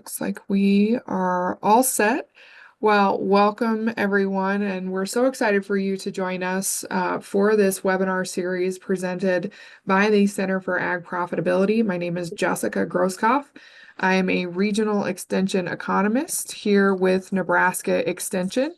Looks like we are all set. Well, welcome everyone, and we're so excited for you to join us for this webinar series presented by the Center for Ag Profitability. My name is Jessica Groskopf. I am a regional extension economist here with Nebraska Extension,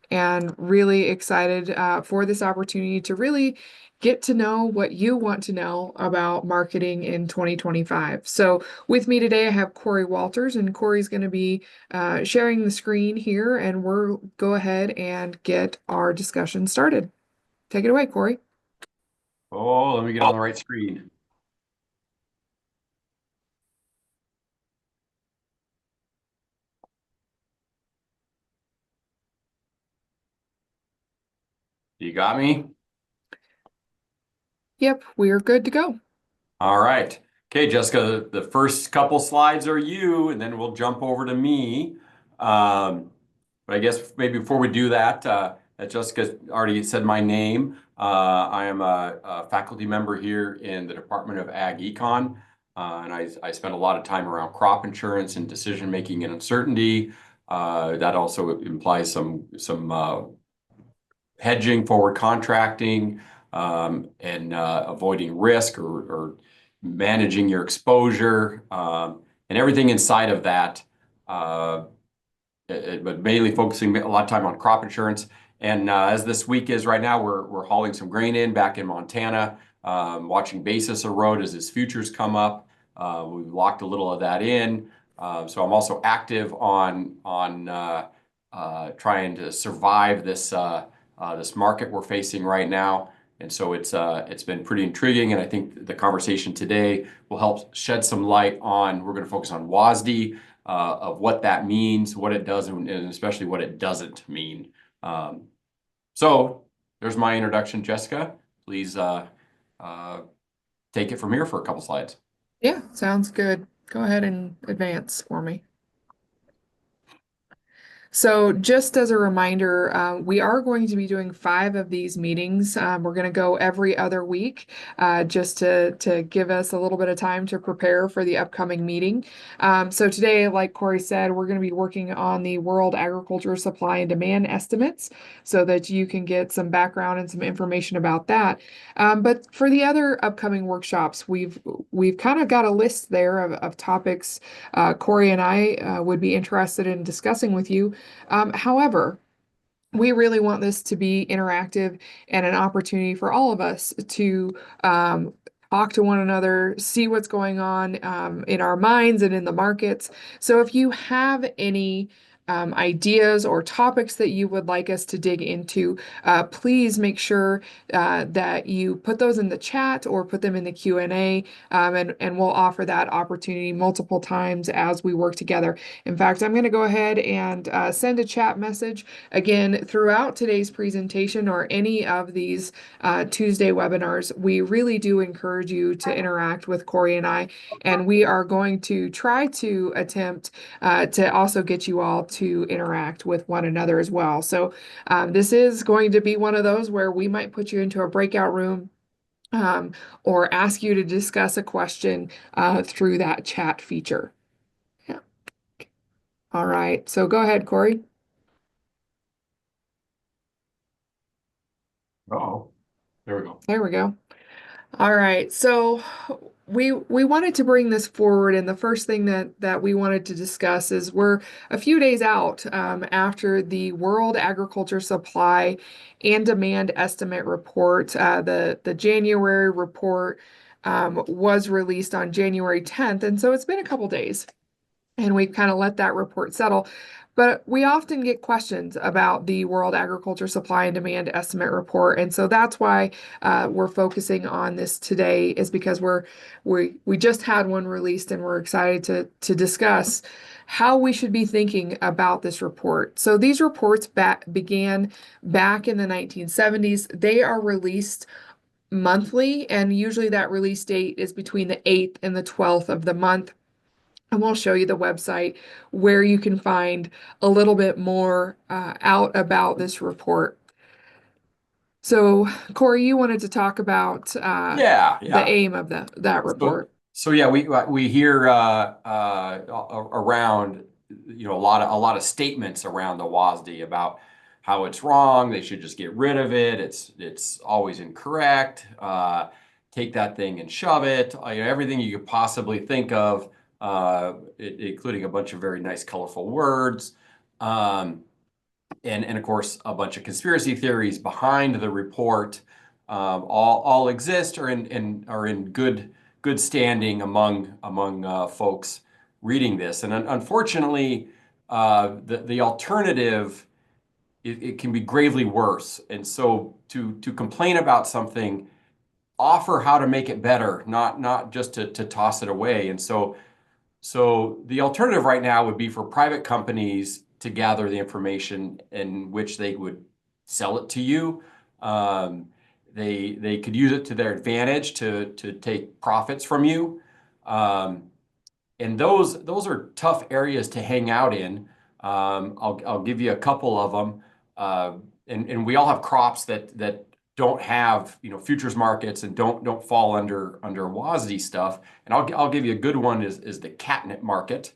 and really excited for this opportunity to really get to know what you want to know about marketing in 2025. So with me today, I have Cory Walters, and Cory's going to be sharing the screen here, and we'll go ahead and get our discussion started. Take it away, Cory. Oh, let me get on the right screen. You got me? Yep, we're good to go. All right. Okay, Jessica, the first couple slides are you, and then we'll jump over to me. But I guess maybe before we do that, Jessica already said my name. I am a faculty member here in the Department of Ag Econ, and I spend a lot of time around crop insurance and decision making and uncertainty. That also implies some hedging, forward contracting, and avoiding risk or managing your exposure, and everything inside of that. But mainly focusing a lot of time on crop insurance. And as this week is right now, we're hauling some grain in back in Montana, watching basis erode as his futures come up. We've locked a little of that in. So I'm also active on trying to survive this market we're facing right now. And so it's been pretty intriguing, and I think the conversation today will help shed some light on. We're going to focus on WASDE, of what that means, what it does, and especially what it doesn't mean. So there's my introduction, Jessica. Please take it from here for a couple slides. Yeah, sounds good. Go ahead and advance for me. So just as a reminder, we are going to be doing 5 of these meetings. We're going to go every other week just to give us a little bit of time to prepare for the upcoming meeting. So today, like Cory said, we're going to be working on the World Agriculture Supply and Demand estimates so that you can get some background and some information about that. But for the other upcoming workshops, we've kind of got a list there of topics Cory and I would be interested in discussing with you. However, we really want this to be interactive and an opportunity for all of us to talk to one another, see what's going on in our minds and in the markets. So if you have any ideas or topics that you would like us to dig into, please make sure that you put those in the chat or put them in the Q&A, and we'll offer that opportunity multiple times as we work together. In fact, I'm going to go ahead and send a chat message again throughout today's presentation or any of these Tuesday webinars. We really do encourage you to interact with Cory and I, and we are going to try to attempt to also get you all to interact with one another as well. So this is going to be one of those where we might put you into a breakout room or ask you to discuss a question through that chat feature. Yeah. All right. So go ahead, Cory. Oh, there we go. There we go. All right, so we wanted to bring this forward, and the first thing that we wanted to discuss is we're a few days out after the World Agriculture Supply and Demand Estimate report. The January report was released on January 10th, and so it's been a couple days, and we've kind of let that report settle. But we often get questions about the World Agriculture Supply and Demand Estimate report, and so that's why we're focusing on this today, is because we just had one released, and we're excited to discuss how we should be thinking about this report. So these reports began back in the 1970s. They are released monthly, and usually that release date is between the 8th and the 12th of the month. And we'll show you the website where you can find a little bit more out about this report. So, Cory, you wanted to talk about Yeah, the yeah. aim of that So report. So yeah, we hear around, a lot of statements around the WASDE about how it's wrong. They should just get rid of it. It's always incorrect. Take that thing and shove it. Everything you could possibly think of, including a bunch of very nice, colorful words. And of course, a bunch of conspiracy theories behind the report, all exist or are in good standing among folks reading this. And unfortunately, the alternative, it can be gravely worse. And so to complain about something, offer how to make it better, not just to toss it away. And so the alternative right now would be for private companies to gather the information in which they would sell it to you. They could use it to their advantage to take profits from you. And those are tough areas to hang out in. I'll give you a couple of them. And we all have crops that don't have futures markets and don't fall under WASDE stuff. And I'll give you a good one is the catnip market.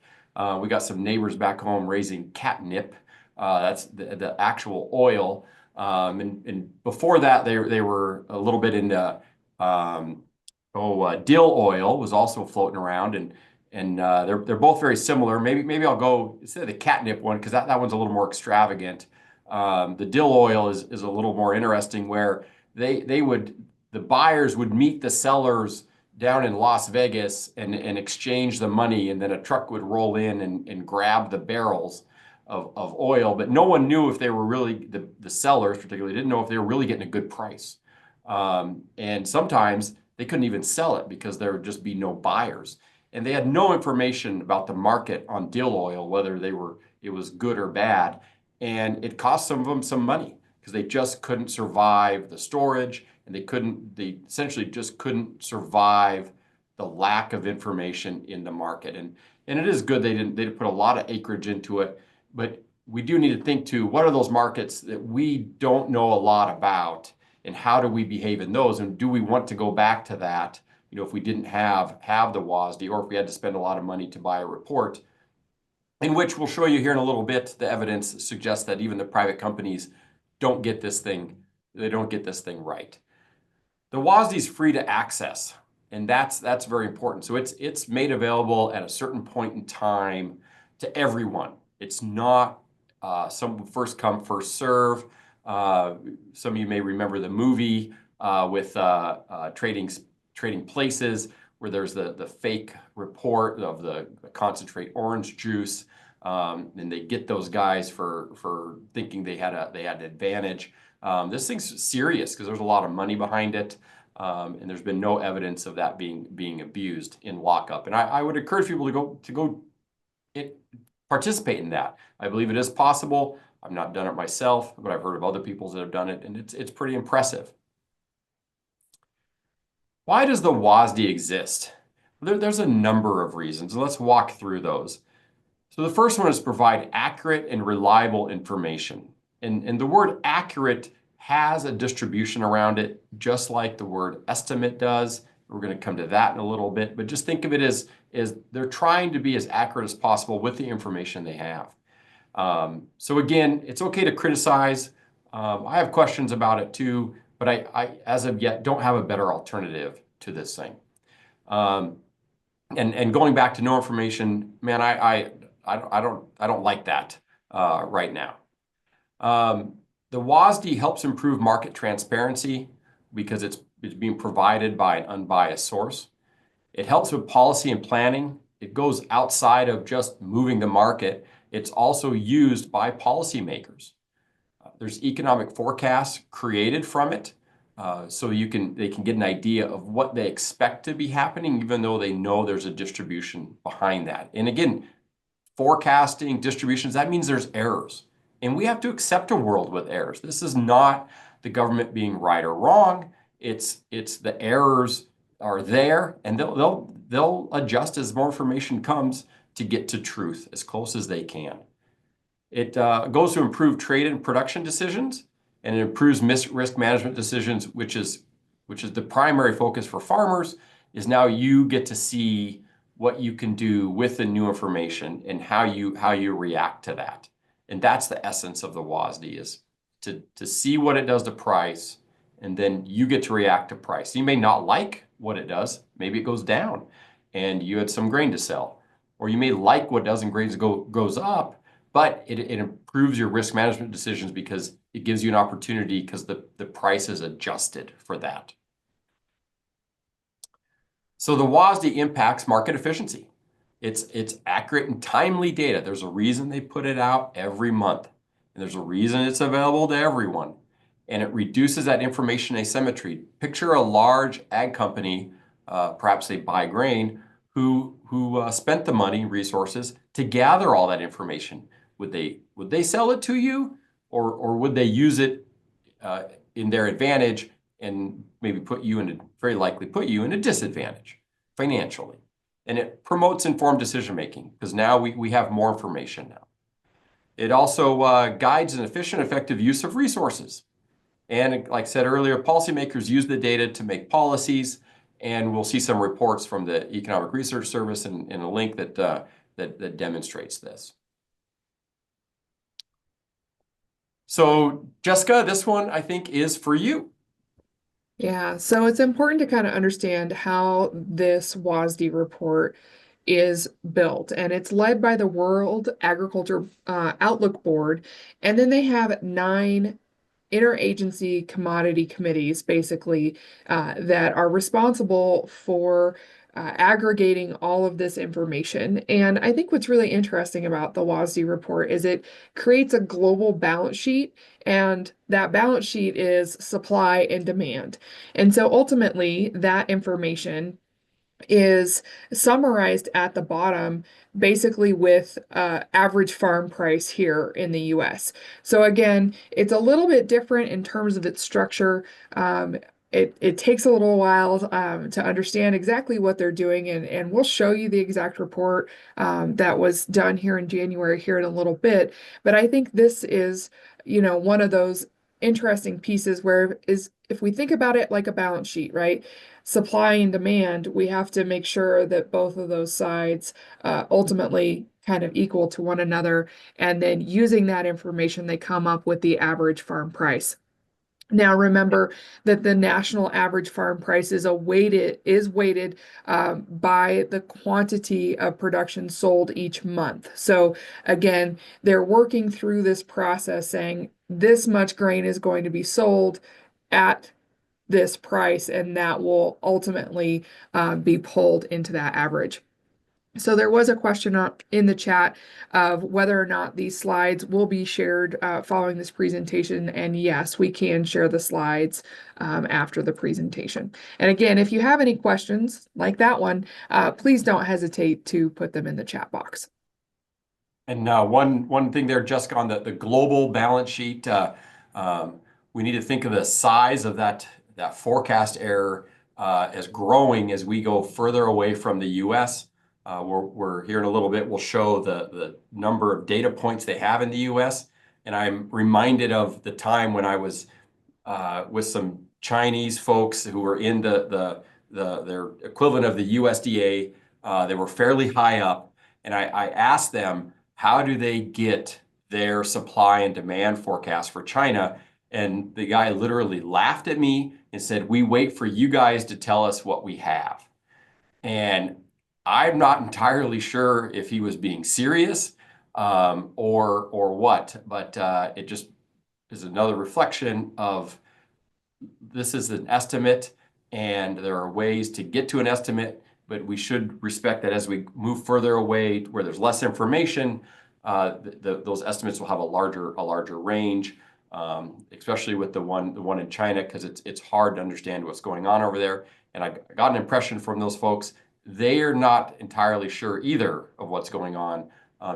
We got some neighbors back home raising catnip. That's the actual oil. And before that, they were a little bit into dill oil was also floating around, and they're both very similar. Maybe I'll go instead of the catnip one because that one's a little more extravagant. The dill oil is a little more interesting where the buyers would meet the sellers down in Las Vegas and exchange the money, and then a truck would roll in and grab the barrels of oil, but no one knew if they were really, the sellers particularly didn't know if they were really getting a good price. And sometimes they couldn't even sell it because there would just be no buyers. And they had no information about the market on dill oil, whether it was good or bad. And it cost some of them some money because they just couldn't survive the storage, and they essentially just couldn't survive the lack of information in the market. And it is good they didn't put a lot of acreage into it, but we do need to think too, what are those markets that we don't know a lot about, and how do we behave in those? And do we want to go back to that, if we didn't have the WASDE, or if we had to spend a lot of money to buy a report, in which we'll show you here in a little bit, the evidence suggests that even the private companies don't get this thing right. The WASDE is free to access, and that's very important. So it's made available at a certain point in time to everyone. It's not some first come, first serve. Some of you may remember the movie with Trading Places, where there's the fake report of the concentrate orange juice, and they get those guys for thinking they had an advantage. This thing's serious because there's a lot of money behind it, and there's been no evidence of that being abused in lockup. And I would encourage people to go participate in that. I believe it is possible. I've not done it myself, but I've heard of other people that have done it, and it's pretty impressive. Why does the WASDE exist? There's a number of reasons. Let's walk through those. So the first one is provide accurate and reliable information. And the word accurate has a distribution around it, just like the word estimate does. We're going to come to that in a little bit, but just think of it as they're trying to be as accurate as possible with the information they have. So again, it's okay to criticize. I have questions about it too, but I as of yet don't have a better alternative to this thing. And going back to no information, man, I don't like that right now. The WASDE helps improve market transparency because it's being provided by an unbiased source. It helps with policy and planning. It goes outside of just moving the market. It's also used by policymakers. There's economic forecasts created from it, so they can get an idea of what they expect to be happening, even though they know there's a distribution behind that. And again, forecasting distributions, that means there's errors. And we have to accept a world with errors. This is not the government being right or wrong. It's the errors are there, and they'll adjust as more information comes to get to truth as close as they can. It goes to improve trade and production decisions, and it improves risk management decisions, which is the primary focus for farmers, is now you get to see what you can do with the new information and how you react to that. And that's the essence of the WASDE, is to see what it does to price, and then you get to react to price. You may not like what it does. Maybe it goes down and you had some grain to sell. Or you may like what does and grains goes up, but it improves your risk management decisions because it gives you an opportunity because the price is adjusted for that. So the WASDE impacts market efficiency. It's accurate and timely data. There's a reason they put it out every month. And there's a reason it's available to everyone. And it reduces that information asymmetry. Picture a large ag company, perhaps they buy grain, who spent the money, resources to gather all that information. Would they sell it to you, or would they use it in their advantage and maybe very likely put you in a disadvantage financially? And it promotes informed decision making because now we have more information now. It also guides an efficient, effective use of resources. And like I said earlier, policymakers use the data to make policies, and we'll see some reports from the Economic Research Service and a link that demonstrates this. So Jessica, this one I think is for you. Yeah, so it's important to kind of understand how this WASDE report is built, and it's led by the World Agriculture Outlook Board, and then they have 9 interagency commodity committees, basically, that are responsible for aggregating all of this information. And I think what's really interesting about the WASDE report is it creates a global balance sheet, and that balance sheet is supply and demand. And so ultimately, that information is summarized at the bottom, basically with average farm price here in the US. So again, it's a little bit different in terms of its structure. It takes a little while to understand exactly what they're doing, and we'll show you the exact report that was done here in January here in a little bit. But I think this is, one of those interesting pieces where if we think about it like a balance sheet, right? Supply and demand, we have to make sure that both of those sides ultimately kind of equal to one another. And then using that information, they come up with the average farm price. Now, remember that the national average farm price is weighted by the quantity of production sold each month. So again, they're working through this process saying this much grain is going to be sold at this price, and that will ultimately be pulled into that average. So there was a question up in the chat of whether or not these slides will be shared following this presentation. And yes, we can share the slides after the presentation. And again, if you have any questions like that one, please don't hesitate to put them in the chat box. And one thing there, Jessica, on the global balance sheet, we need to think of the size of that forecast error as growing as we go further away from the U.S. We're here in a little bit, we'll show the number of data points they have in the U.S. And I'm reminded of the time when I was with some Chinese folks who were in their equivalent of the USDA. They were fairly high up. And I asked them, how do they get their supply and demand forecast for China? And the guy literally laughed at me and said, we wait for you guys to tell us what we have. And I'm not entirely sure if he was being serious or what, but it just is another reflection of this is an estimate, and there are ways to get to an estimate, but we should respect that as we move further away where there's less information, those estimates will have a larger range, especially with the one in China, because it's hard to understand what's going on over there. And I got an impression from those folks, they are not entirely sure either of what's going on,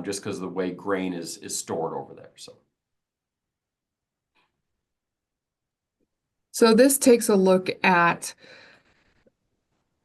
just because of the way grain is stored over there. So this takes a look at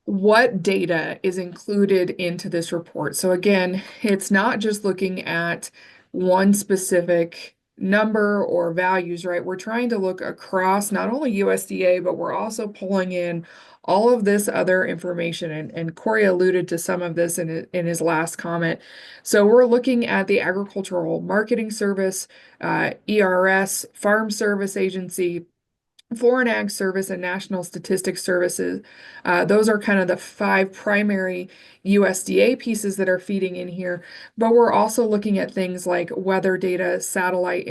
what data is included into this report. So again, it's not just looking at one specific number or values, right? We're trying to look across not only USDA, but we're also pulling in all of this other information. And Cory alluded to some of this in his last comment. So we're looking at the Agricultural Marketing Service, ERS, Farm Service Agency, Foreign Ag Service, and National Statistics Services. Those are kind of the five primary USDA pieces that are feeding in here. But we're also looking at things like weather data, satellite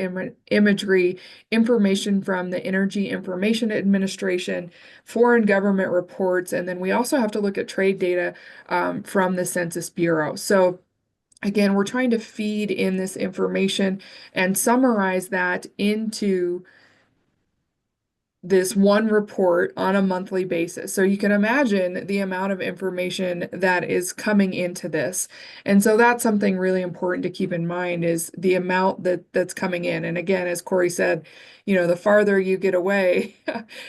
imagery, information from the Energy Information Administration, foreign government reports, and then we also have to look at trade data from the Census Bureau. So again, we're trying to feed in this information and summarize that into this one report on a monthly basis. So you can imagine the amount of information that is coming into this. And so that's something really important to keep in mind is the amount that's coming in. And again, as Cory said, the farther you get away,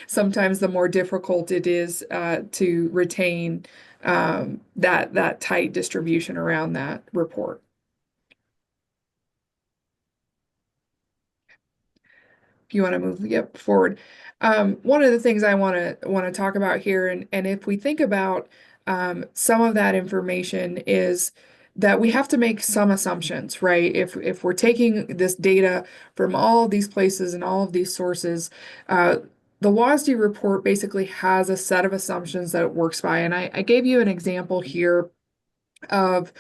sometimes the more difficult it is to retain that tight distribution around that report. If you want to move forward. One of the things I want to talk about here, and if we think about some of that information, is that we have to make some assumptions, right? If we're taking this data from all of these places and all of these sources, the WASDE report basically has a set of assumptions that it works by. And I gave you an example here of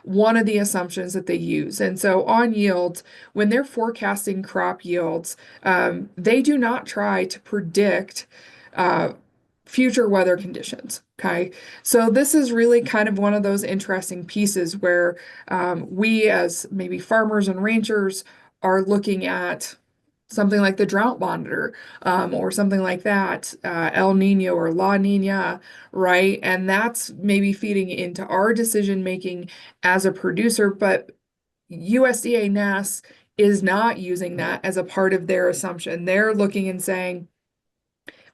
one of the assumptions that they use. And so on yields, when they're forecasting crop yields, they do not try to predict future weather conditions. Okay. So this is really kind of one of those interesting pieces where we as maybe farmers and ranchers are looking at something like the drought monitor or something like that, El Nino or La Nina, right? And that's maybe feeding into our decision making as a producer, but USDA NAS is not using that as a part of their assumption. They're looking and saying,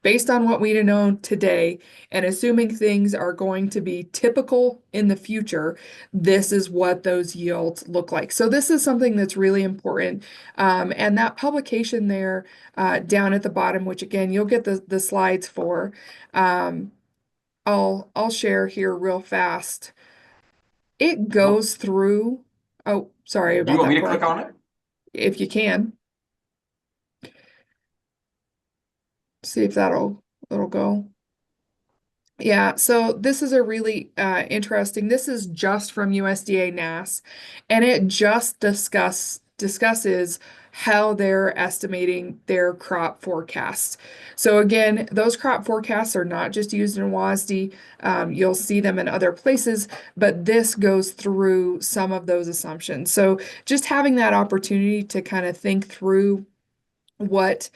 based on what we know today, and assuming things are going to be typical in the future, this is what those yields look like. So this is something that's really important. And that publication there down at the bottom, which again, you'll get the slides for, I'll share here real fast. It Nope. goes through, oh, sorry Do you about want me that, to Cory. click on it? If you can, see if it'll go. Yeah, so this is a really interesting. This is just from USDA NAS, and it just discusses how they're estimating their crop forecasts. So again, those crop forecasts are not just used in WASDE. You'll see them in other places, but this goes through some of those assumptions. So just having that opportunity to kind of think through what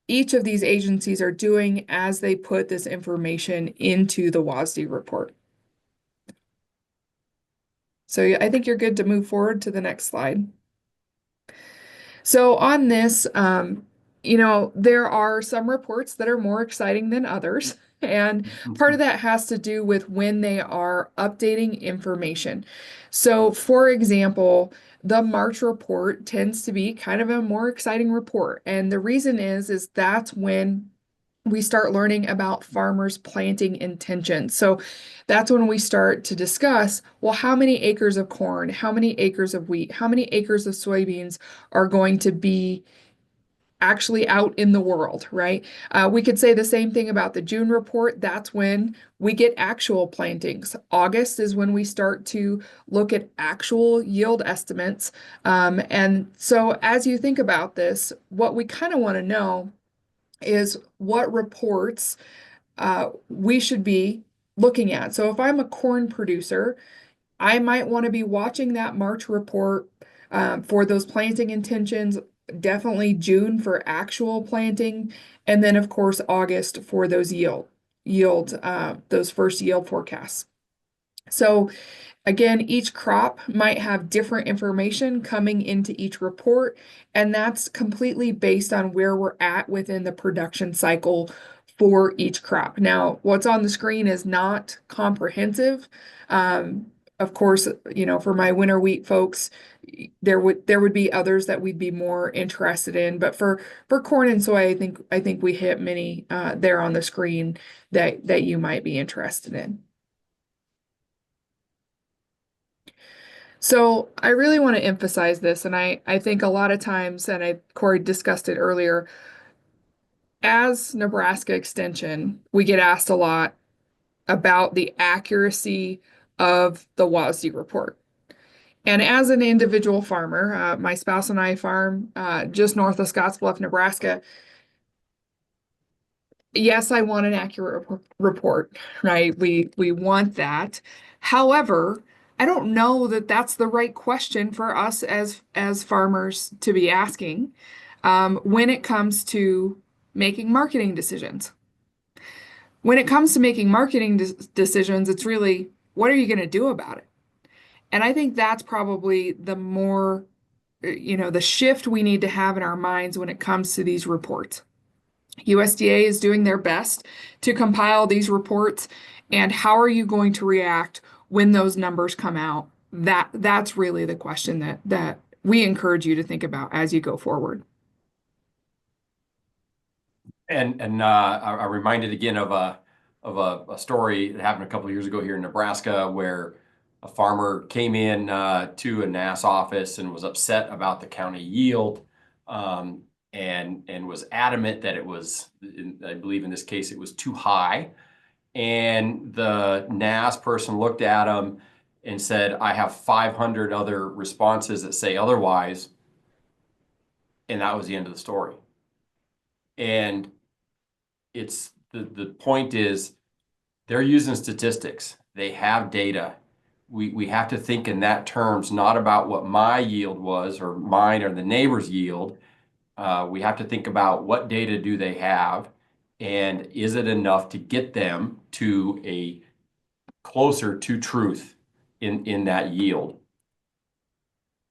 each of these agencies are doing as they put this information into the WASDE report. So I think you're good to move forward to the next slide. So on this, there are some reports that are more exciting than others. And part of that has to do with when they are updating information. So for example, the March report tends to be kind of a more exciting report. And the reason is that's when we start learning about farmers' planting intentions. So that's when we start to discuss, well, how many acres of corn, how many acres of wheat, how many acres of soybeans are going to be actually out in the world, right? We could say the same thing about the June report. That's when we get actual plantings. August is when we start to look at actual yield estimates. And so as you think about this, what we kind of want to know is what reports we should be looking at. So if I'm a corn producer, I might want to be watching that March report for those planting intentions, definitely June for actual planting, and then of course August for those those first yield forecasts. So again, each crop might have different information coming into each report, and that's completely based on where we're at within the production cycle for each crop. Now, what's on the screen is not comprehensive, of course, for my winter wheat folks, there would be others that we'd be more interested in. But for corn and soy, I think we hit many there on the screen that you might be interested in. So I really want to emphasize this, and I think a lot of times, and Cory discussed it earlier, as Nebraska Extension, we get asked a lot about the accuracy of the WASDE report. And as an individual farmer, my spouse and I farm just north of Scottsbluff, Nebraska. Yes, I want an accurate report, right? We want that. However, I don't know that that's the right question for us as farmers to be asking when it comes to making marketing decisions. When it comes to making marketing decisions, it's really, what are you going to do about it? And I think that's probably the more, the shift we need to have in our minds when it comes to these reports. USDA is doing their best to compile these reports, and how are you going to react when those numbers come out? That's really the question that we encourage you to think about as you go forward. And I'm reminded again of a story that happened a couple of years ago here in Nebraska, where a farmer came in to a NASS office and was upset about the county yield, and was adamant that it was, I believe in this case, it was too high. And the NASS person looked at him and said, "I have 500 other responses that say otherwise." And that was the end of the story. And it's the point is, they're using statistics. They have data. We have to think in that terms, not about what my yield was or mine or the neighbor's yield. We have to think about what data do they have, and is it enough to get them to a closer to truth in that yield.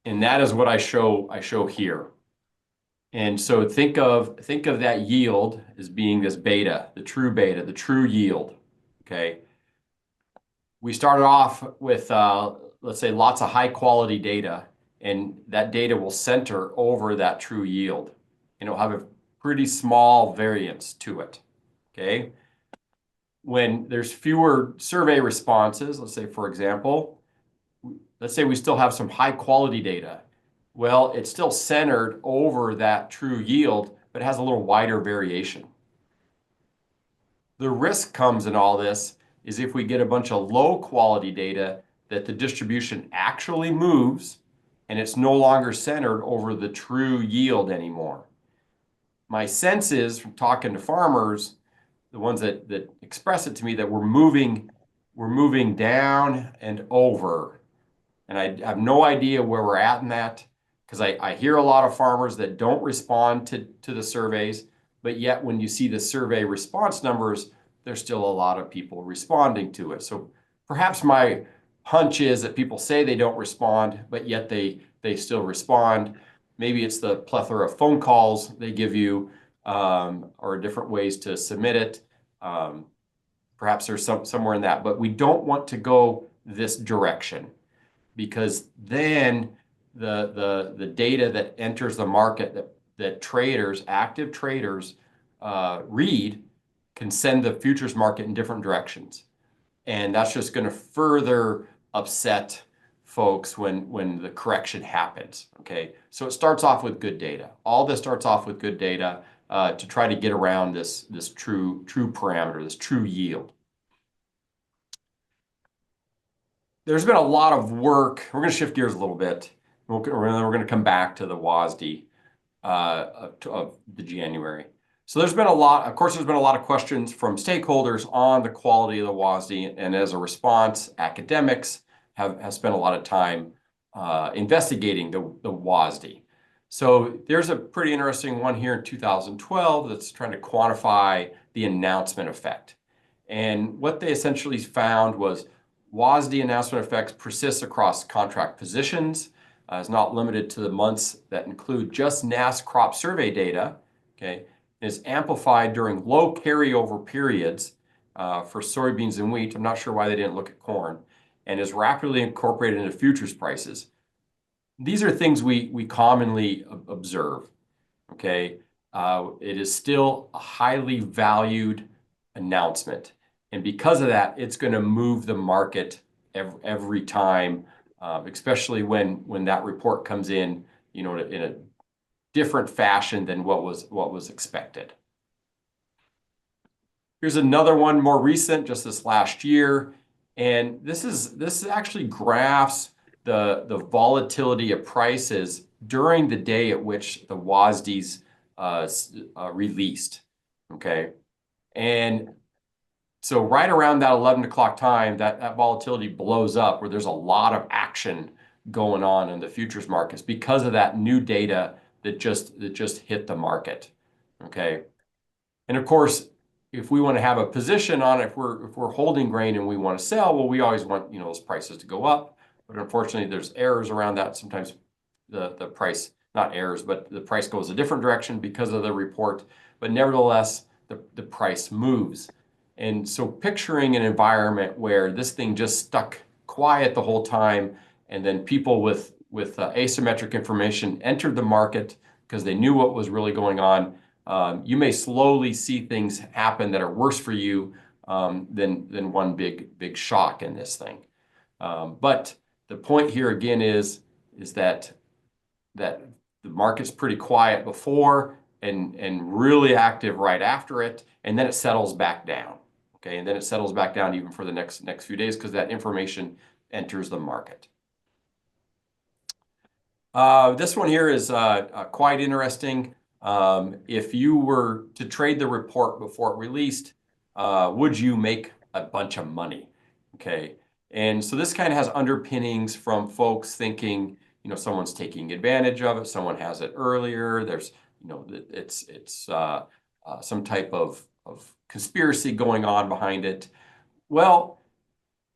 And that is what I show here. And so think of that yield as being this beta, the true yield. Okay. We started off with, let's say, lots of high quality data, and that data will center over that true yield, and it'll have a pretty small variance to it. Okay. When there's fewer survey responses, let's say, for example, let's say we still have some high quality data. Well, it's still centered over that true yield, but it has a little wider variation. The risk comes in all this is if we get a bunch of low quality data that the distribution actually moves and it's no longer centered over the true yield anymore. My sense is from talking to farmers, the ones that express it to me, that we're moving down and over. And I have no idea where we're at in that, because I hear a lot of farmers that don't respond to the surveys, but yet when you see the survey response numbers, there's still a lot of people responding to it. So perhaps my hunch is that people say they don't respond, but yet they still respond. Maybe it's the plethora of phone calls they give you, or different ways to submit it. Perhaps there's somewhere in that, but we don't want to go this direction, because then the data that enters the market that traders, active traders, read can send the futures market in different directions. And that's just going to further upset folks when the correction happens. Okay, so it starts off with good data. All this starts off with good data to try to get around this true parameter, this true yield. There's been a lot of work. We're going to shift gears a little bit. We're going to come back to the WASDE of the January. So there's been a lot, of course, there's been a lot of questions from stakeholders on the quality of the WASDE, and as a response, academics have spent a lot of time investigating the WASDE. So there's a pretty interesting one here in 2012 that's trying to quantify the announcement effect. And what they essentially found was WASDE announcement effects persist across contract positions, is not limited to the months that include just NASS crop survey data, okay, is amplified during low carryover periods for soybeans and wheat. I'm not sure why they didn't look at corn. and is rapidly incorporated into futures prices. These are things we commonly observe, okay? It is still a highly valued announcement. And because of that, it's going to move the market every time, especially when that report comes in, in a different fashion than what was expected. Here's another one more recent, just this last year. And this actually graphs the volatility of prices during the day at which the WASDEs released, okay? And so right around that 11 o'clock time, that volatility blows up where there's a lot of action going on in the futures markets because of that new data that just hit the market, okay? And of course, if we want to have a position on it, if we're holding grain and we want to sell, well, we always want those prices to go up. But unfortunately, there's errors around that. Sometimes the price, not errors, but the price goes a different direction because of the report. But nevertheless, the price moves. And so picturing an environment where this thing just stuck quiet the whole time, and then people with asymmetric information entered the market because they knew what was really going on. You may slowly see things happen that are worse for you than one big shock in this thing. But the point here again is that the market's pretty quiet before and really active right after it, and then it settles back down. Okay, and then it settles back down even for the next few days because that information enters the market. This one here is quite interesting. If you were to trade the report before it released, would you make a bunch of money? Okay, and so this kind of has underpinnings from folks thinking, someone's taking advantage of it, someone has it earlier. There's, it's some type of conspiracy going on behind it. Well,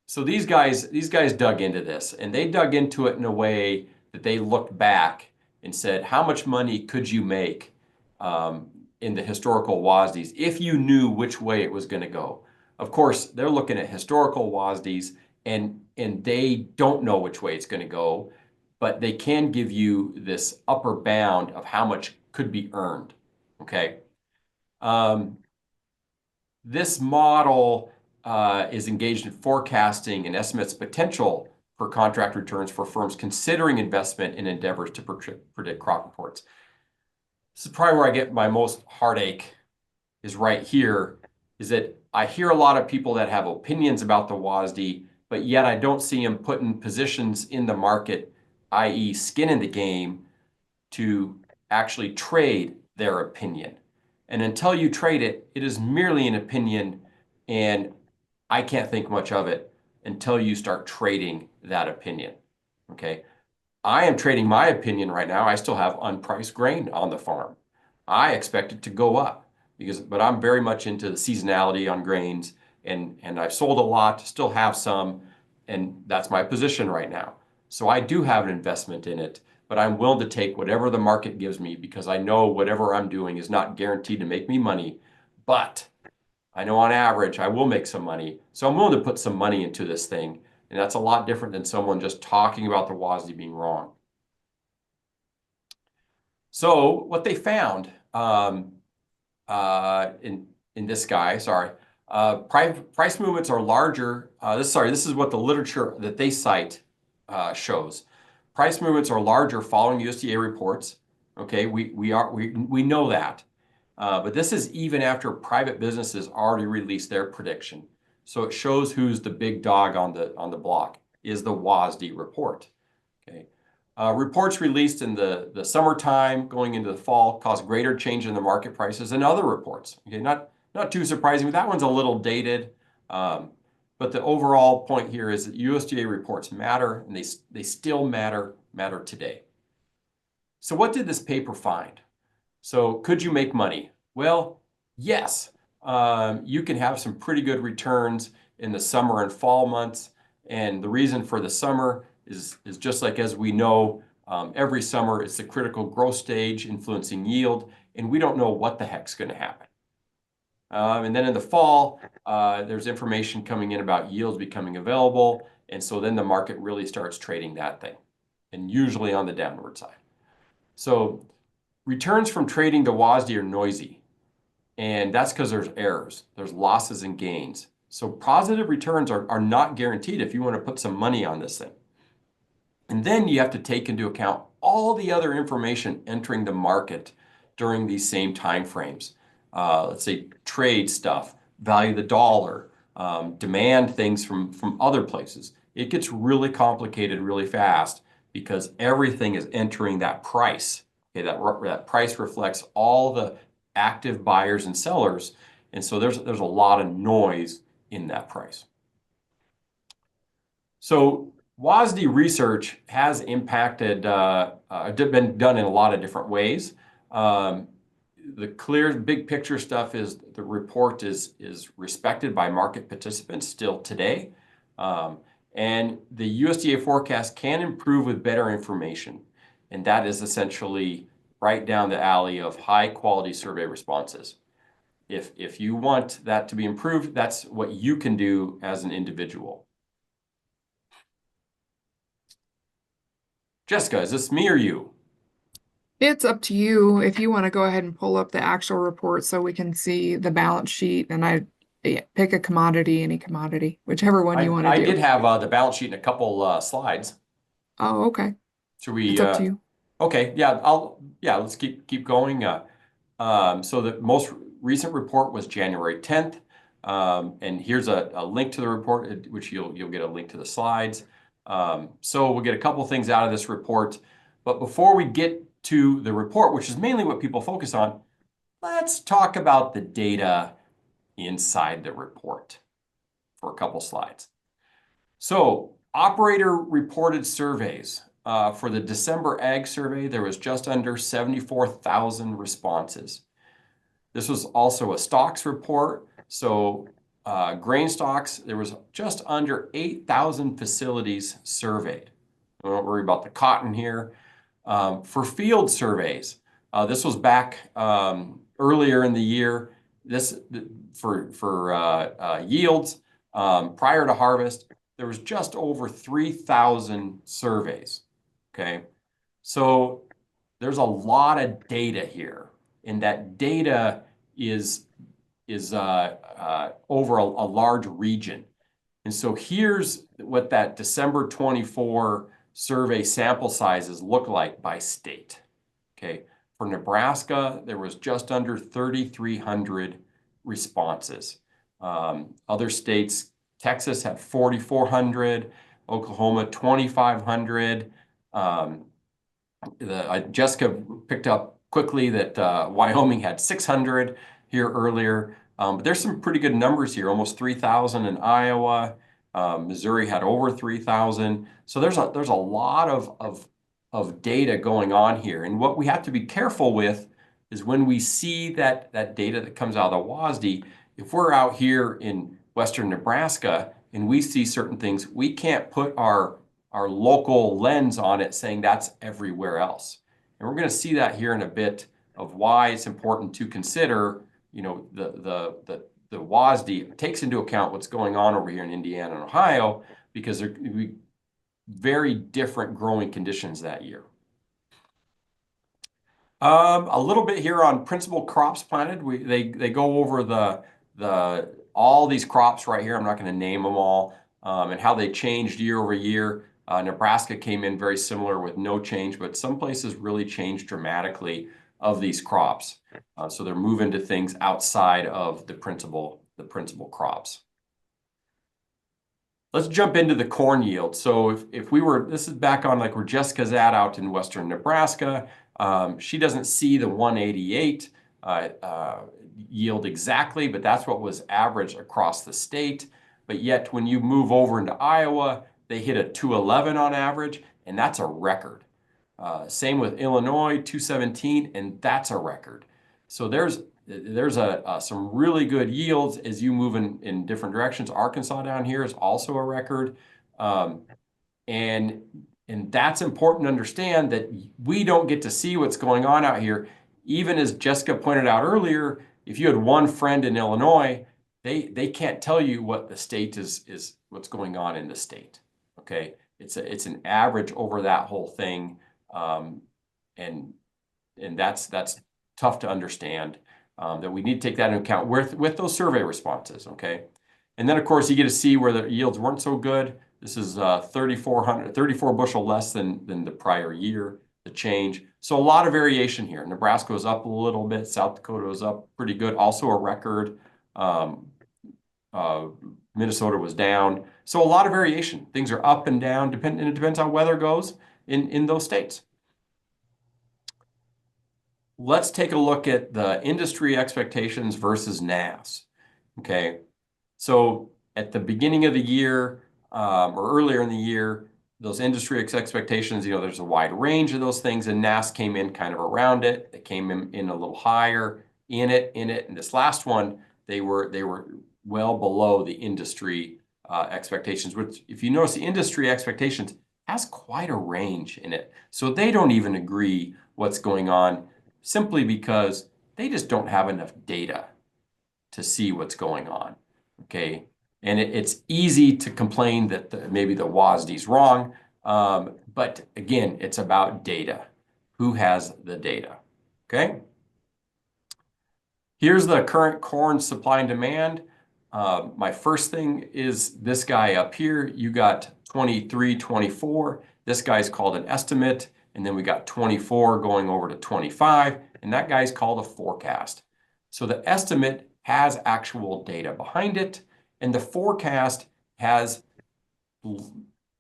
so these guys dug into this, and they dug into it in a way that they looked back and said, how much money could you make in the historical WASDEs if you knew which way it was going to go? Of course, they're looking at historical WASDEs, and they don't know which way it's going to go, but they can give you this upper bound of how much could be earned, okay? This model is engaged in forecasting and estimates potential for contract returns for firms considering investment in endeavors to predict crop reports. This is probably where I get my most heartache, is right here, is that I hear a lot of people that have opinions about the WASDE, but yet I don't see them putting positions in the market, i.e. skin in the game, to actually trade their opinion. And until you trade it, it is merely an opinion, and I can't think much of it until you start trading that opinion, okay? I am trading my opinion right now. I still have unpriced grain on the farm. I expect it to go up but I'm very much into the seasonality on grains, and I've sold a lot, still have some, and that's my position right now. So I do have an investment in it, but I'm willing to take whatever the market gives me because I know whatever I'm doing is not guaranteed to make me money, but I know on average I will make some money. So I'm willing to put some money into this thing, and that's a lot different than someone just talking about the WASDE being wrong. So what they found in this guy, price movements are larger. This is what the literature that they cite shows. Price movements are larger following USDA reports. Okay, we know that, but this is even after private businesses already released their prediction. So it shows who's the big dog on the block is the WASDE report. Okay. Reports released in the summertime going into the fall cause greater change in the market prices than other reports. Okay, not too surprising, but that one's a little dated. But the overall point here is that USDA reports matter, and they still matter today. So what did this paper find? So could you make money? Well, yes. You can have some pretty good returns in the summer and fall months, and the reason for the summer is just like as we know, every summer it's the critical growth stage influencing yield, and we don't know what the heck's going to happen. And then in the fall, there's information coming in about yields becoming available, And so then the market really starts trading that thing, and usually on the downward side. So returns from trading to WASDE are noisy, and that's because there's errors, there's losses and gains. So positive returns are not guaranteed if you want to put some money on this thing. And then you have to take into account all the other information entering the market during these same time frames. Let's say trade stuff, value of the dollar, demand things from other places. It gets really complicated really fast because everything is entering that price. Okay, that price reflects all the active buyers and sellers, and so there's a lot of noise in that price. So WASDE research has impacted, been done in a lot of different ways. The clear big picture stuff is the report is respected by market participants still today. And the USDA forecast can improve with better information. And that is essentially right down the alley of high quality survey responses. If you want that to be improved, that's what you can do as an individual. Jessica, is this me or you? It's up to you if you want to go ahead and pull up the actual report so we can see the balance sheet, and pick a commodity, any commodity, whichever one you want to I do. did have the balance sheet in a couple slides. Oh, okay. Should we? It's up to you. Okay, yeah, let's keep going. So the most recent report was January 10th, and here's a link to the report, which you'll get a link to the slides. So we'll get a couple things out of this report, but before we get to the report, which is mainly what people focus on, let's talk about the data inside the report for a couple slides. So operator reported surveys. For the December Ag Survey, there was just under 74,000 responses. This was also a stocks report. So grain stocks, there was just under 8,000 facilities surveyed. Don't worry about the cotton here. For field surveys, this was back earlier in the year. This for yields prior to harvest, there was just over 3,000 surveys. Okay, so there's a lot of data here, and that data is over a large region. And so here's what that December 24 survey sample sizes look like by state. Okay, for Nebraska, there was just under 3,300 responses. Other states, Texas had 4,400, Oklahoma 2,500. Jessica picked up quickly that Wyoming had 600 here earlier. But there's some pretty good numbers here, almost 3,000 in Iowa. Missouri had over 3,000. So there's a lot of data going on here. And what we have to be careful with is when we see that data that comes out of the WASDE, if we're out here in Western Nebraska and we see certain things, we can't put our local lens on it saying that's everywhere else. And we're going to see that here in a bit of why it's important to consider, the WASDE takes into account what's going on over here in Indiana and Ohio, because there could be very different growing conditions that year. A little bit here on principal crops planted. They go over all these crops right here. I'm not going to name them all, and how they changed year over year. Nebraska came in very similar with no change, but some places really changed dramatically of these crops. So they're moving to things outside of the principal crops. Let's jump into the corn yield. So if we were, this is back on like where Jessica's at out in Western Nebraska. She doesn't see the 188 yield exactly, but that's what was averaged across the state. But yet when you move over into Iowa, they hit a 211 on average, and that's a record. Same with Illinois, 217, and that's a record. So there's some really good yields as you move in different directions. Arkansas down here is also a record. And that's important to understand, that we don't get to see what's going on out here. Even as Jessica pointed out earlier, if you had one friend in Illinois, they can't tell you what the state is what's going on in the state. okay? It's an average over that whole thing, and that's tough to understand, that we need to take that into account with those survey responses, okay? And then, of course, you get to see where the yields weren't so good. This is 34 bushel less than the prior year, the change. So a lot of variation here. Nebraska was up a little bit. South Dakota was up pretty good. Also a record. Um, Minnesota was down. So a lot of variation. Things are up and down, and it depends how weather goes in those states. Let's take a look at the industry expectations versus NAS. Okay, so at the beginning of the year, or earlier in the year, those industry expectations, there's a wide range of those things, and NAS came in kind of around it. They came in a little higher in it. And this last one, they were well below the industry expectations, which, if you notice, the industry expectations has quite a range in it. So they don't even agree what's going on, simply because they just don't have enough data to see what's going on, okay? And it's easy to complain that maybe the WASDE is wrong, but again, it's about data. Who has the data, okay? Here's the current corn supply and demand. My first thing is this guy up here. You got 23, 24. This guy's called an estimate. And then we got 24 going over to 25. And that guy's called a forecast. So the estimate has actual data behind it. And the forecast has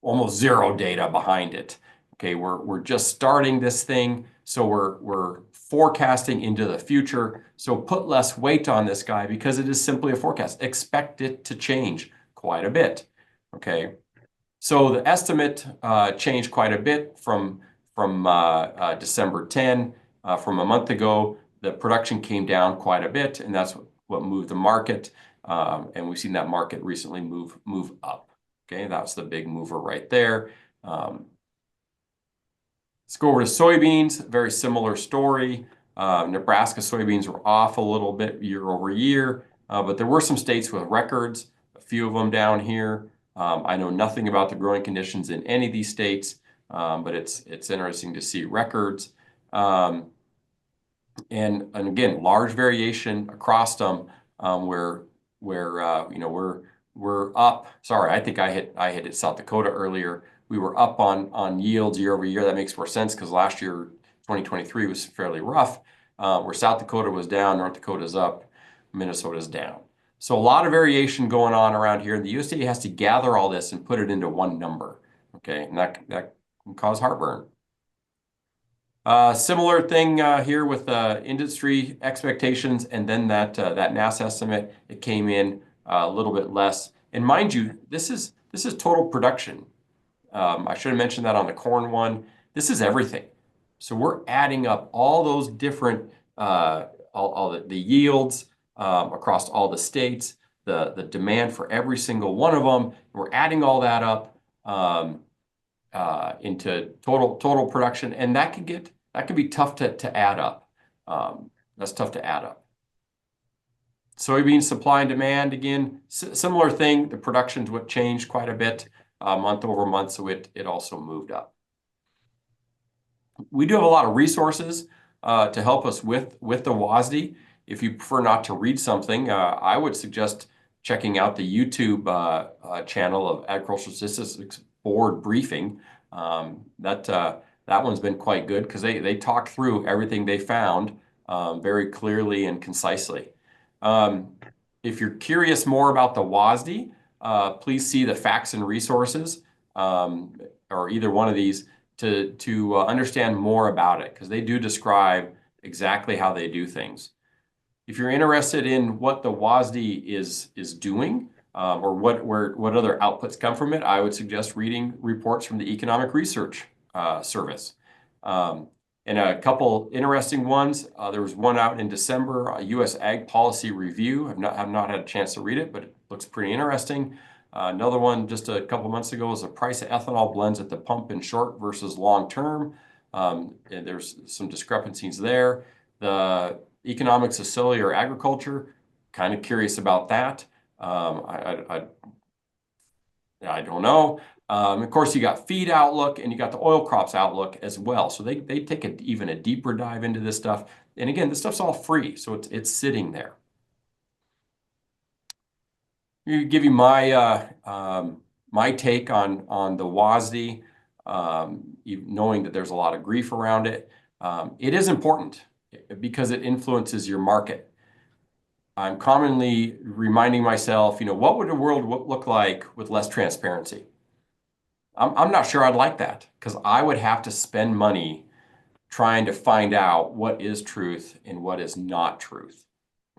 almost zero data behind it. Okay, we're just starting this thing. So we're forecasting into the future. So put less weight on this guy because it is simply a forecast. Expect it to change quite a bit. Okay, so the estimate changed quite a bit from December 10, from a month ago. The production came down quite a bit, and that's what moved the market. And we've seen that market recently move up. Okay, that's the big mover right there. Let's go over to soybeans. Very similar story. Nebraska soybeans were off a little bit year over year, but there were some states with records, a few of them down here. I know nothing about the growing conditions in any of these states, but it's interesting to see records. And again, large variation across them, where we're up. Sorry, I think I hit it South Dakota earlier. We were up on yields year over year. That makes more sense because last year, 2023, was fairly rough. Where South Dakota was down, North Dakota's up, Minnesota's down. So a lot of variation going on around here. And the USDA has to gather all this and put it into one number. Okay, and that can cause heartburn. Similar thing here with industry expectations, and then that NAS estimate, it came in a little bit less. And mind you, this is total production. I should have mentioned that on the corn one. This is everything. So we're adding up all those different all the yields across all the states, the demand for every single one of them. We're adding all that up into total production, and that can be tough to add up. That's tough to add up. Soybean supply and demand, again, similar thing. The production's what changed quite a bit month over month, so it also moved up. We do have a lot of resources to help us with the WASDE. If you prefer not to read something, I would suggest checking out the YouTube channel of Agricultural Statistics Board Briefing. That one's been quite good because they talk through everything they found very clearly and concisely. If you're curious more about the WASDE, please see the facts and resources, or either one of these, to understand more about it, because they do describe exactly how they do things. If you're interested in what the WASDE is doing, or what other outputs come from it, I would suggest reading reports from the Economic Research Service. And a couple interesting ones. There was one out in December, a U.S. Ag Policy Review. Have not had a chance to read it, but it looks pretty interesting. Another one just a couple months ago was the price of ethanol blends at the pump in short versus long term. And there's some discrepancies there. The Economics of Cellular Agriculture, kind of curious about that. I don't know. Of course, you got feed outlook and you got the oil crops outlook as well. So they take even a deeper dive into this stuff. And again, this stuff's all free, so it's sitting there. Give you my take on the WASDE, knowing that there's a lot of grief around it. It is important because it influences your market. I'm commonly reminding myself, what would the world look like with less transparency? I'm not sure I'd like that because I would have to spend money trying to find out what is truth and what is not truth.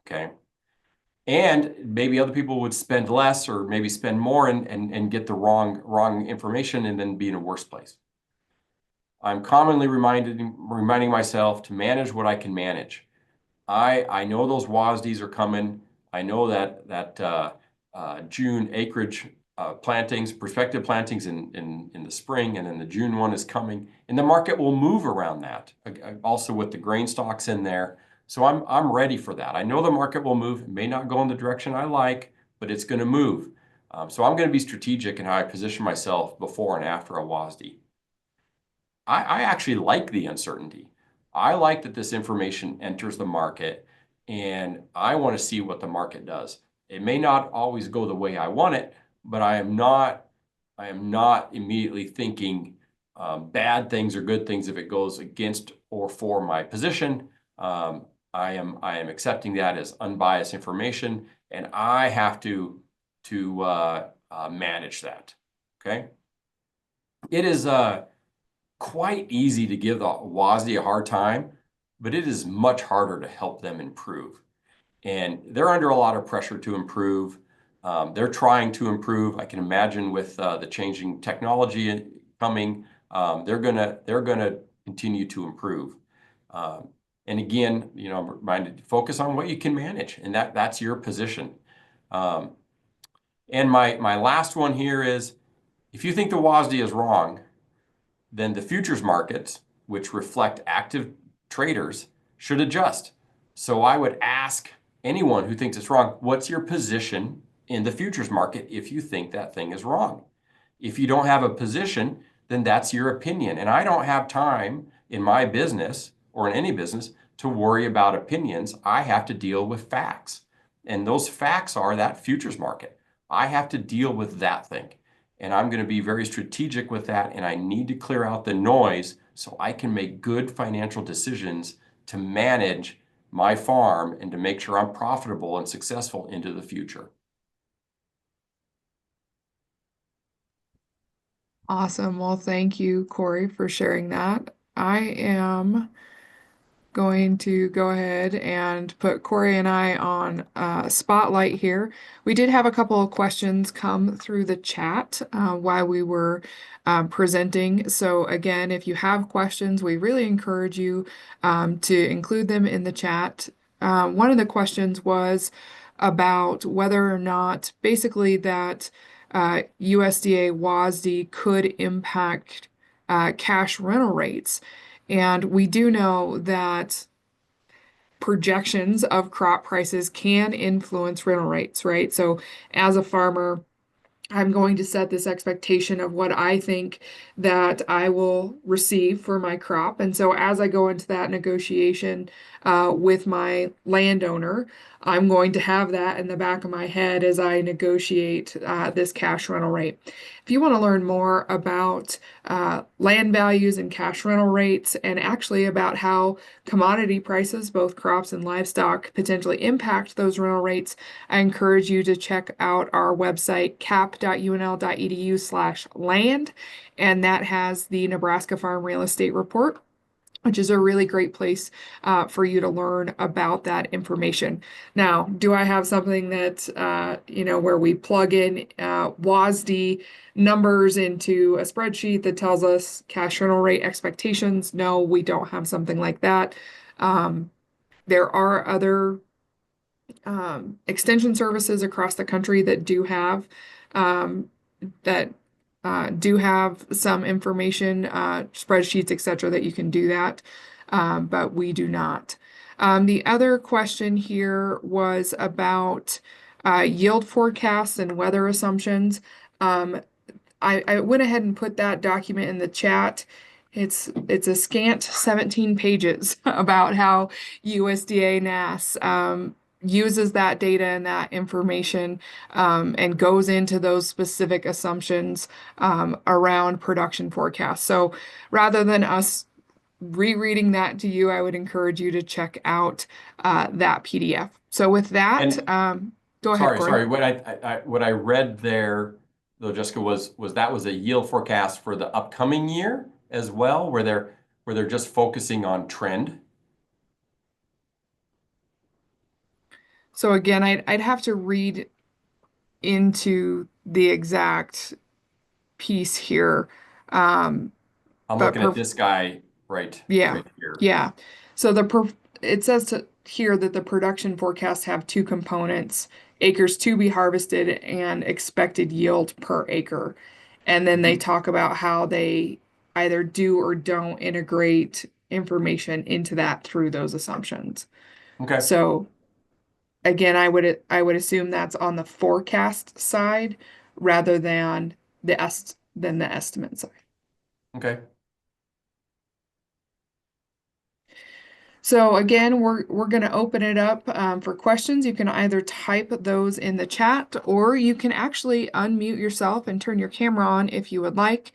Okay. And maybe other people would spend less or maybe spend more and get the wrong information and then be in a worse place. I'm commonly reminding myself to manage what I can manage. I know those WASDEs are coming. I know that June acreage plantings, prospective plantings in the spring, and then the June one is coming, and the market will move around that. Also with the grain stocks in there, so I'm ready for that. I know the market will move. It may not go in the direction I like, but it's going to move. So I'm going to be strategic in how I position myself before and after a WASDE. I actually like the uncertainty. I like that this information enters the market and I want to see what the market does. It may not always go the way I want it, but I am not immediately thinking bad things or good things if it goes against or for my position. I am accepting that as unbiased information, and I have to manage that. Okay, it is quite easy to give the WASDE a hard time, but it is much harder to help them improve. And they're under a lot of pressure to improve. They're trying to improve. I can imagine with the changing technology coming, they're gonna continue to improve. And again, I'm reminded to focus on what you can manage, and that's your position. And my last one here is, if you think the WASDE is wrong, then the futures markets, which reflect active traders, should adjust. So I would ask anyone who thinks it's wrong, what's your position in the futures market if you think that thing is wrong? If you don't have a position, then that's your opinion. And I don't have time in my business or in any business to worry about opinions. I have to deal with facts. And those facts are that futures market. I have to deal with that thing. And I'm going to be very strategic with that. And I need to clear out the noise so I can make good financial decisions to manage my farm and to make sure I'm profitable and successful into the future. Awesome. Well, thank you, Cory, for sharing that. I am going to go ahead and put Cory and I on spotlight here. We did have a couple of questions come through the chat while we were presenting. So again, if you have questions, we really encourage you to include them in the chat. One of the questions was about whether or not basically that USDA WASDE could impact cash rental rates. And we do know that projections of crop prices can influence rental rates, right? So as a farmer, I'm going to set this expectation of what I think that I will receive for my crop. And so as I go into that negotiation with my landowner, I'm going to have that in the back of my head as I negotiate this cash rental rate. If you want to learn more about land values and cash rental rates, and actually about how commodity prices, both crops and livestock, potentially impact those rental rates, I encourage you to check out our website, cap.unl.edu/land, and that has the Nebraska Farm Real Estate Report, which is a really great place for you to learn about that information. Now, do I have something that, where we plug in WASDE numbers into a spreadsheet that tells us cash rental rate expectations? No, we don't have something like that. There are other extension services across the country that do have some information, spreadsheets, etc., that you can do that, but we do not. The other question here was about yield forecasts and weather assumptions. I went ahead and put that document in the chat. It's a scant 17 pages about how USDA NAS uses that data and that information and goes into those specific assumptions around production forecasts. So rather than us rereading that to you, I would encourage you to check out that PDF. So with that, And go ahead, sorry, Cory. what I read there, though, Jessica, was that was a yield forecast for the upcoming year as well, where they're just focusing on trend. So again, I'd have to read into the exact piece here. I'm But looking at per this guy Yeah, right here. yeah. So it says here that the production forecasts have two components, acres to be harvested and expected yield per acre. And then they Mhm. talk about how they either do or don't integrate information into that through those assumptions. Okay. So again, I would assume that's on the forecast side rather than the estimate side. Okay. So again, we're going to open it up for questions. You can either type those in the chat or you can actually unmute yourself and turn your camera on if you would like.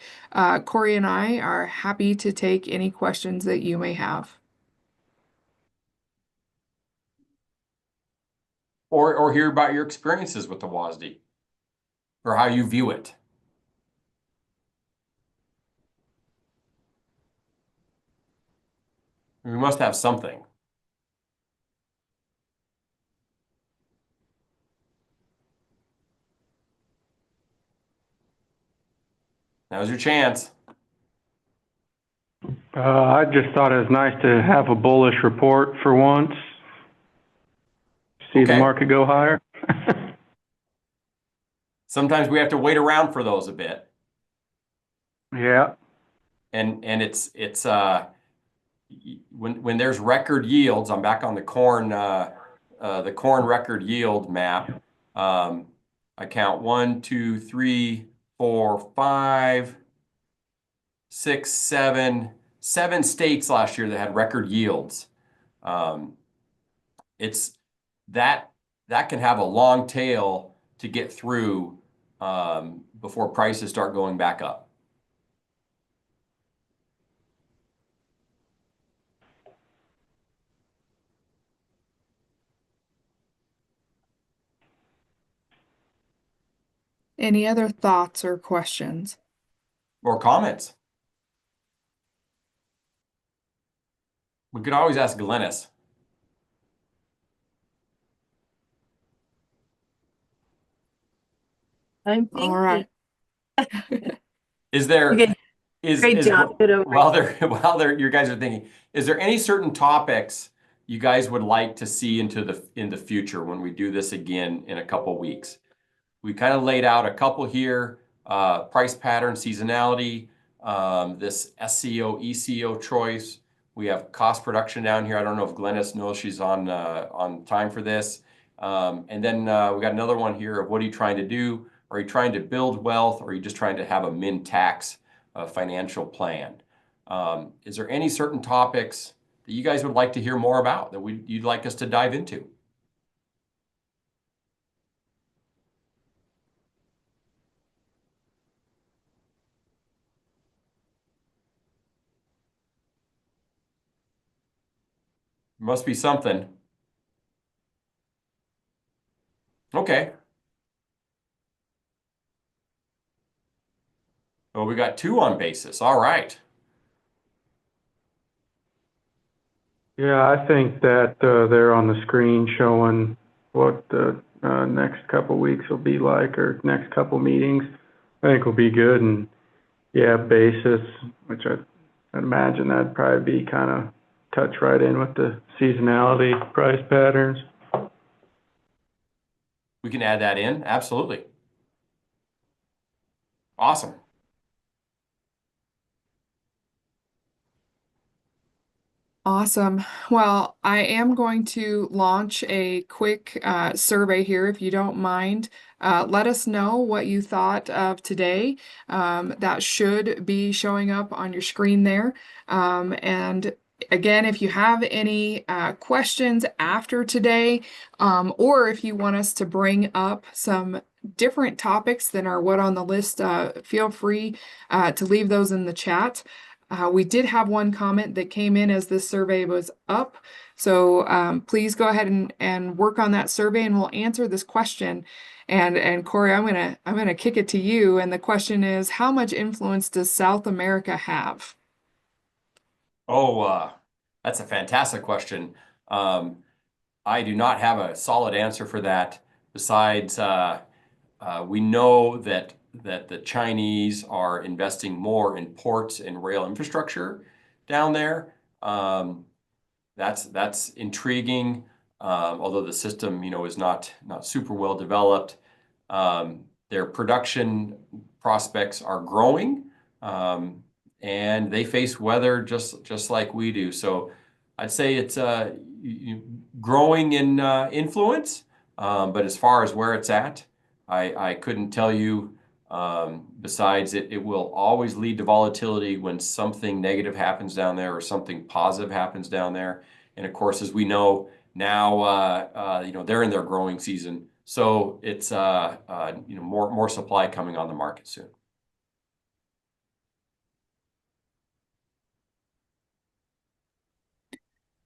Cory and I are happy to take any questions that you may have. Or hear about your experiences with the WASDE or how you view it. We must have something. Now's your chance. I just thought it was nice to have a bullish report for once. See the Okay. market go higher. Sometimes we have to wait around for those a bit. Yeah. And it's when there's record yields, I'm back on the corn record yield map. I count 1, 2, 3, 4, 5, 6, 7 states last year that had record yields. It's that can have a long tail to get through before prices start going back up. Any other thoughts or questions? Or comments. We could always ask Glennis. I'm All thinking. right. Is there Okay, great job. Good over. while you guys are thinking, is there any certain topics you guys would like to see in the future when we do this again in a couple weeks? We kind of laid out a couple here, price pattern, seasonality, this SCO, ECO choice. We have cost production down here. I don't know if Glennis knows she's on time for this. And then we got another one here of what are you trying to do? Are you trying to build wealth or are you just trying to have a min tax financial plan? Is there any certain topics that you guys would like to hear more about that you'd like us to dive into? Must be something. Okay. Well, we got 2 on basis. All right. Yeah, I think that they're on the screen showing what the next couple weeks will be like, or next couple meetings. I think will be good. And yeah, basis, which I'd imagine that'd probably be kind of touch right in with the seasonality price patterns. We can add that in. Absolutely. Awesome. Awesome. Well, I am going to launch a quick survey here, if you don't mind. Let us know what you thought of today. That should be showing up on your screen there. And again, if you have any questions after today, or if you want us to bring up some different topics than are what on the list, feel free to leave those in the chat. We did have one comment that came in as this survey was up. So please go ahead and work on that survey and we'll answer this question. And Cory, I'm gonna kick it to you. And the question is, how much influence does South America have? Oh, that's a fantastic question. I do not have a solid answer for that. Besides, we know that the Chinese are investing more in ports and rail infrastructure down there. That's intriguing, although the system, is not super well developed. Their production prospects are growing, and they face weather just like we do. So I'd say it's growing in influence, but as far as where it's at, I couldn't tell you. Besides, it will always lead to volatility when something negative happens down there or something positive happens down there. And of course, as we know now, they're in their growing season, so it's more supply coming on the market soon.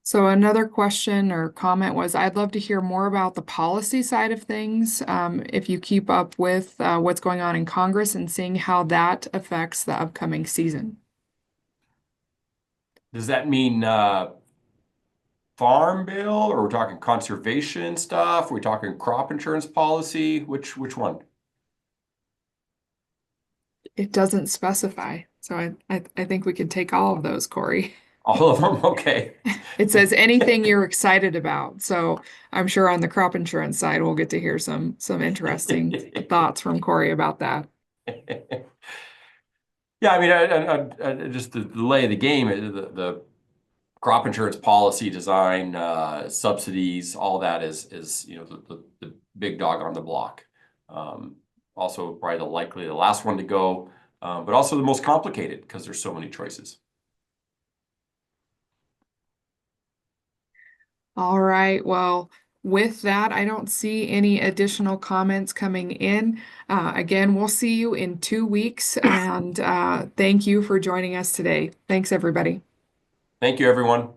So another question or comment was, I'd love to hear more about the policy side of things, if you keep up with what's going on in Congress and seeing how that affects the upcoming season. Does that mean farm bill, or we're talking conservation stuff? We're talking crop insurance policy? Which one? It doesn't specify, so I think we could take all of those, Cory. All of them? Okay. It says anything you're excited about. So I'm sure on the crop insurance side, we'll get to hear some interesting thoughts from Cory about that. Yeah, I mean, just the lay of the game, the crop insurance policy design, subsidies, all that is the big dog on the block. Also, probably the last one to go, but also the most complicated because there's so many choices. All right. Well, with that, I don't see any additional comments coming in. Again, we'll see you in 2 weeks, and thank you for joining us today. Thanks, everybody. Thank you, everyone.